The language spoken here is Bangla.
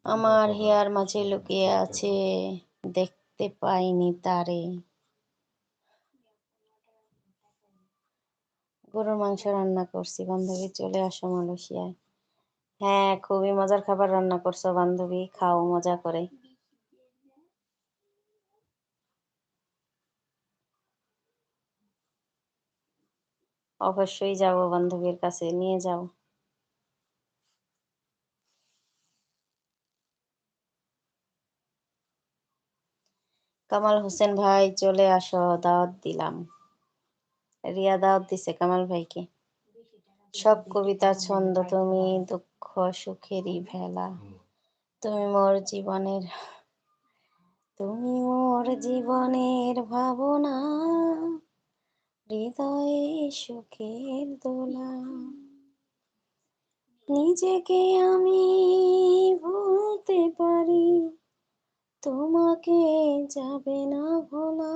আমার হিয়ার মাঝে লুকিয়ে আছে, দেখতে পাইনি তারে। গরুর মাংস রান্না করছি বান্ধবী, চলে আসো মালয়েশিয়ায়। হ্যাঁ, খুবই মজার খাবার রান্না করছো বান্ধবী, খাও মজা করে। অবশ্যই যাবো বান্ধবীর কাছে, নিয়ে যাও। কামাল হোসেন ভাই চলে আসো, দাওয়াত দিলাম। রিয়া দাওয়াত দিছে কামাল ভাইকে। সব কবিতার ছন্দ তুমি, দুঃখ সুখেরই ভেলা। তুমি মোর জীবনের, তুমি মোর জীবনের ভাবনা, হৃদয়ে সুখের দোলা। নিজেকে আমি ভুলতে পারি, তোমাকে যাবে না ভোলা।